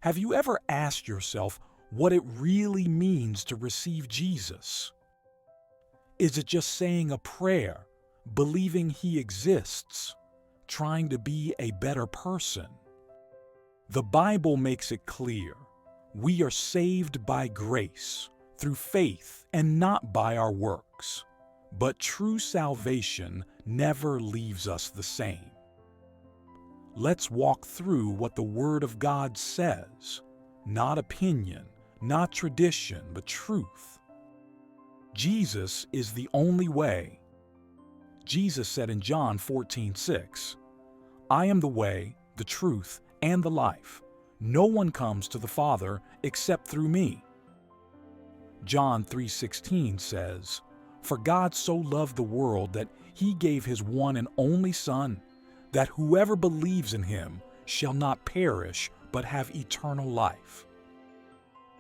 Have you ever asked yourself what it really means to receive Jesus? Is it just saying a prayer, believing He exists, trying to be a better person? The Bible makes it clear. We are saved by grace, through faith, and not by our works. But true salvation never leaves us the same. Let's walk through what the Word of God says. Not opinion, not tradition, but truth. Jesus is the only way. Jesus said in John 14:6, "I am the way, the truth, and the life. No one comes to the Father except through me." John 3:16 says, "For God so loved the world that He gave His one and only Son, that whoever believes in Him shall not perish but have eternal life."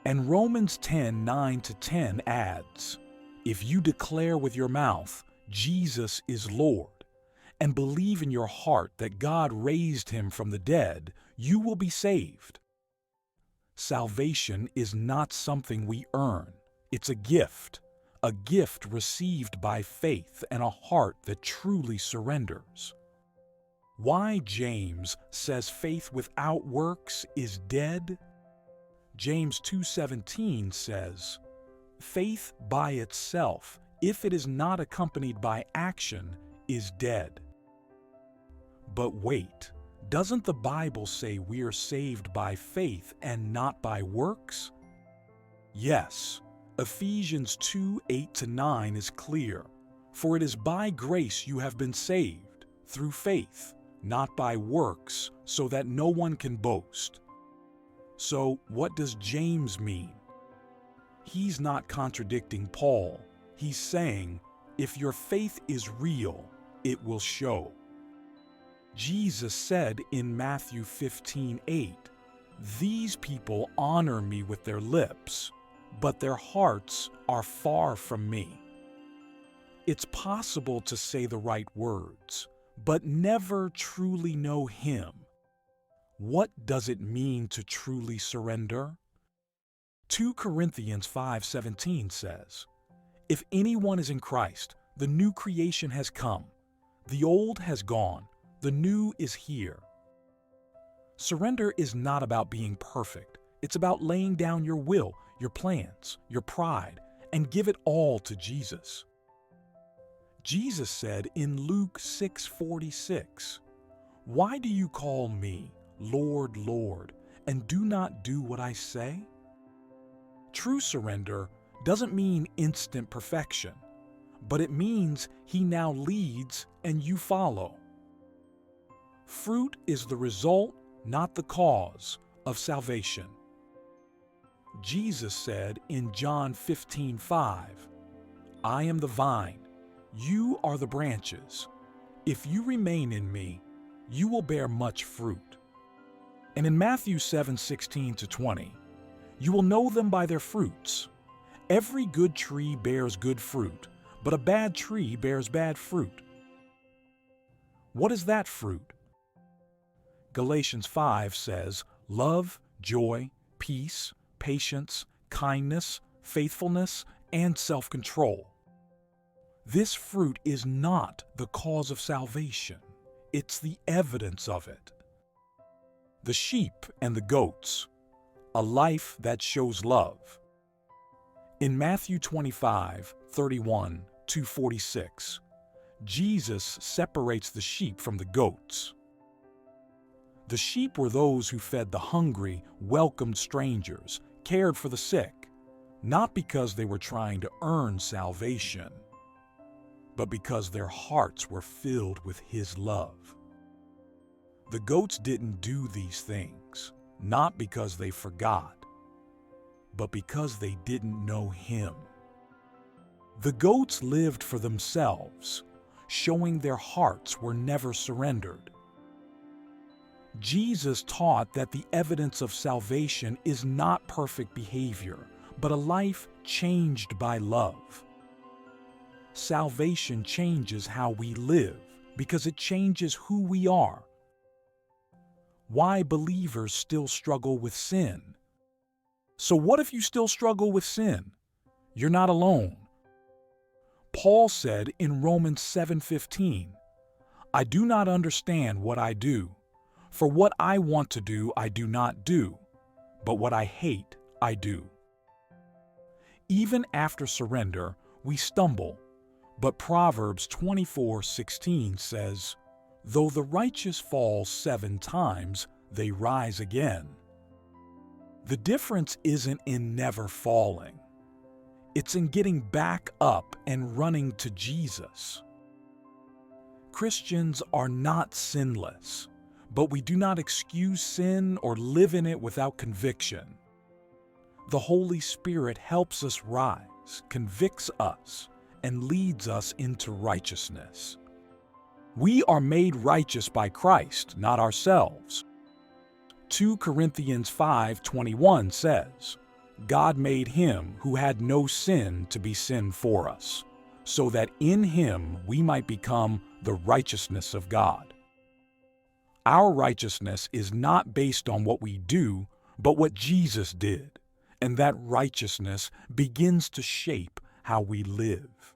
And Romans 10:9-10 adds, "If you declare with your mouth, 'Jesus is Lord,' and believe in your heart that God raised Him from the dead, you will be saved." Salvation is not something we earn. It's a gift received by faith and a heart that truly surrenders. Why James says faith without works is dead? James 2:17 says, "Faith by itself, if it is not accompanied by action, is dead." But wait, doesn't the Bible say we are saved by faith and not by works? Yes, Ephesians 2:8-9 is clear. "For it is by grace you have been saved, through faith, not by works, so that no one can boast." So, what does James mean? He's not contradicting Paul. He's saying, if your faith is real, it will show. Jesus said in Matthew 15:8, "These people honor me with their lips, but their hearts are far from me." It's possible to say the right words, but never truly know Him. What does it mean to truly surrender? 2 Corinthians 5:17 says, "If anyone is in Christ, the new creation has come. The old has gone, the new is here." Surrender is not about being perfect. It's about laying down your will, your plans, your pride, and give it all to Jesus. Jesus said in Luke 6:46, "Why do you call me Lord, Lord, and do not do what I say?" True surrender doesn't mean instant perfection, but it means He now leads and you follow. Fruit is the result, not the cause, of salvation. Jesus said in John 15:5, "I am the vine, you are the branches. If you remain in me, you will bear much fruit." And in Matthew 7:16-20, "You will know them by their fruits. Every good tree bears good fruit, but a bad tree bears bad fruit." What is that fruit? Galatians 5 says, "Love, joy, peace, patience, kindness, faithfulness, and self-control." This fruit is not the cause of salvation. It's the evidence of it. The sheep and the goats, a life that shows love. In Matthew 25:31-46, Jesus separates the sheep from the goats. The sheep were those who fed the hungry, welcomed strangers, cared for the sick, not because they were trying to earn salvation, but because their hearts were filled with His love. The goats didn't do these things, not because they forgot, but because they didn't know Him. The goats lived for themselves, showing their hearts were never surrendered. Jesus taught that the evidence of salvation is not perfect behavior, but a life changed by love. Salvation changes how we live because it changes who we are. why believers still struggle with sin. So what if you still struggle with sin? You're not alone. Paul said in Romans 7:15, "I do not understand what I do, for what I want to do I do not do, but what I hate I do." Even after surrender, we stumble, but Proverbs 24:16 says, "Though the righteous fall 7 times, they rise again." The difference isn't in never falling. It's in getting back up and running to Jesus. Christians are not sinless, but we do not excuse sin or live in it without conviction. The Holy Spirit helps us rise, convicts us, and leads us into righteousness. We are made righteous by Christ, not ourselves. 2 Corinthians 5:21 says, "God made him who had no sin to be sin for us, so that in him we might become the righteousness of God." Our righteousness is not based on what we do, but what Jesus did, and that righteousness begins to shape how we live.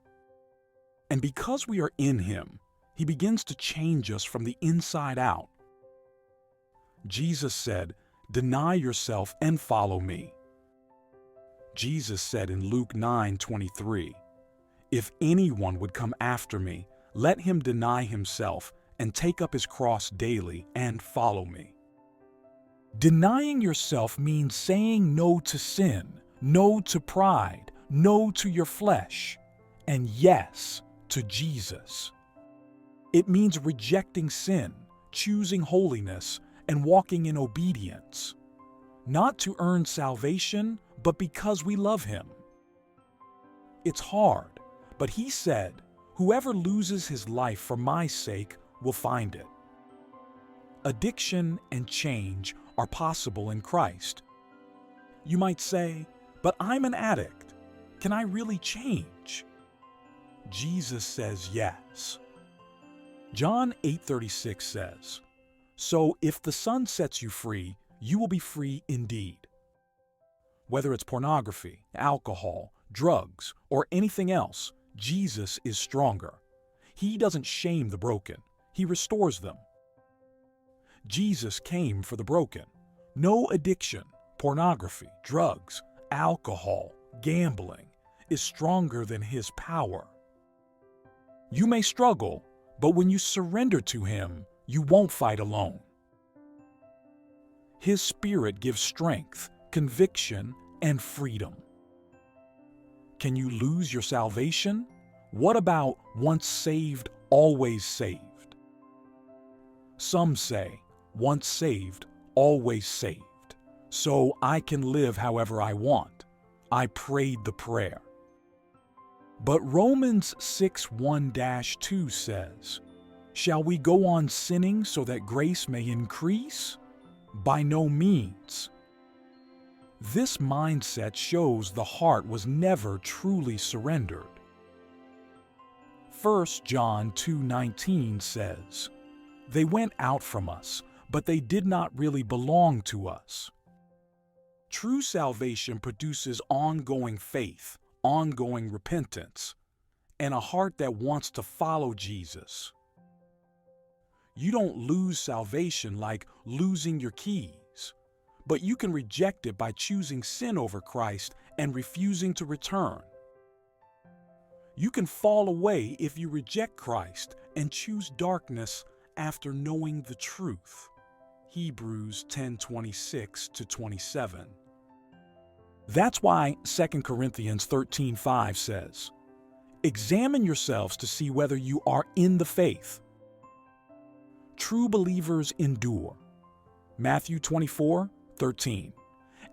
And because we are in him, he begins to change us from the inside out. Jesus said, "Deny yourself and follow me." Jesus said in Luke 9:23, "If anyone would come after me, let him deny himself and take up his cross daily and follow me." Denying yourself means saying no to sin, no to pride, no to your flesh, and yes to Jesus. It means rejecting sin, choosing holiness, and walking in obedience, not to earn salvation, but because we love him. It's hard, but he said, "Whoever loses his life for my sake will find it." Addiction and change are possible in Christ. You might say, "But I'm an addict. Can I really change?" Jesus says yes. John 8:36 says, "So if the Son sets you free, you will be free indeed." Whether it's pornography, alcohol, drugs, or anything else, Jesus is stronger. He doesn't shame the broken. He restores them. Jesus came for the broken. No addiction, pornography, drugs, alcohol, gambling is stronger than his power. You may struggle, but when you surrender to him, you won't fight alone. His Spirit gives strength, conviction, and freedom. Can you lose your salvation? What about once saved, always saved? Some say, once saved, always saved. So I can live however I want. I prayed the prayer. But Romans 6:1-2 says, "Shall we go on sinning so that grace may increase? By no means." This mindset shows the heart was never truly surrendered. 1 John 2:19 says, "They went out from us, but they did not really belong to us." True salvation produces ongoing faith, ongoing repentance, and a heart that wants to follow Jesus. You don't lose salvation like losing your keys, but you can reject it by choosing sin over Christ and refusing to return. You can fall away if you reject Christ and choose darkness after knowing the truth. Hebrews 10:26-27. That's why 2 Corinthians 13:5 says, "Examine yourselves to see whether you are in the faith." True believers endure. Matthew 24:13.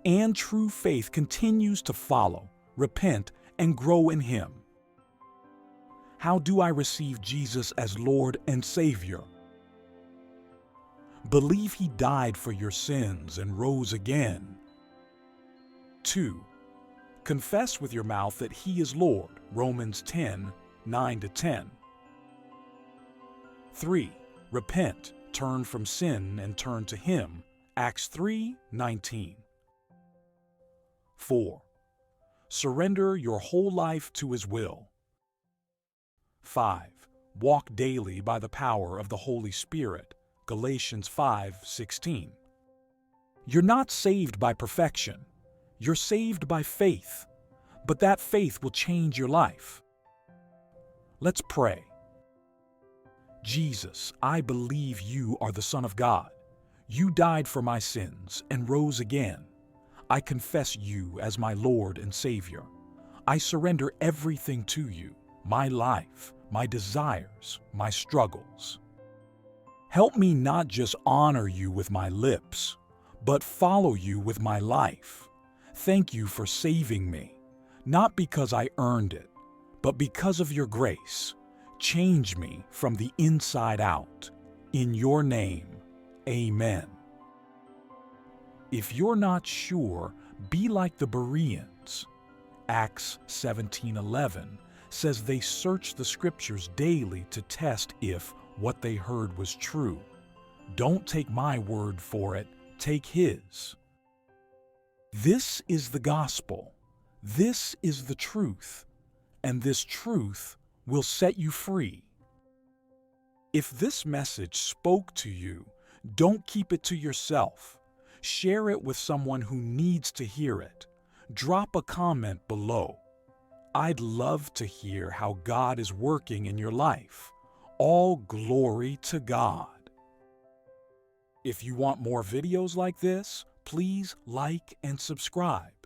And true faith continues to follow, repent, and grow in him. How do I receive Jesus as Lord and Savior? Believe he died for your sins and rose again. 2. Confess with your mouth that he is Lord. Romans 10:9-10. 3. Repent, turn from sin and turn to Him. Acts 3:19. 4. Surrender your whole life to His will. 5. Walk daily by the power of the Holy Spirit. Galatians 5:16. You're not saved by perfection. You're saved by faith, but that faith will change your life. Let's pray. Jesus, I believe You are the Son of God. You died for my sins and rose again. I confess You as my Lord and Savior. I surrender everything to You, my life, my desires, my struggles. Help me not just honor You with my lips, but follow You with my life. Thank You for saving me, not because I earned it, but because of Your grace. Change me from the inside out. In Your name, amen. If you're not sure, be like the Bereans. Acts 17:11 says they searched the Scriptures daily to test if what they heard was true. Don't take my word for it, take His. This is the gospel. This is the truth. And this truth will set you free. If this message spoke to you, don't keep it to yourself. Share it with someone who needs to hear it. Drop a comment below. I'd love to hear how God is working in your life. All glory to God. If you want more videos like this, please like and subscribe.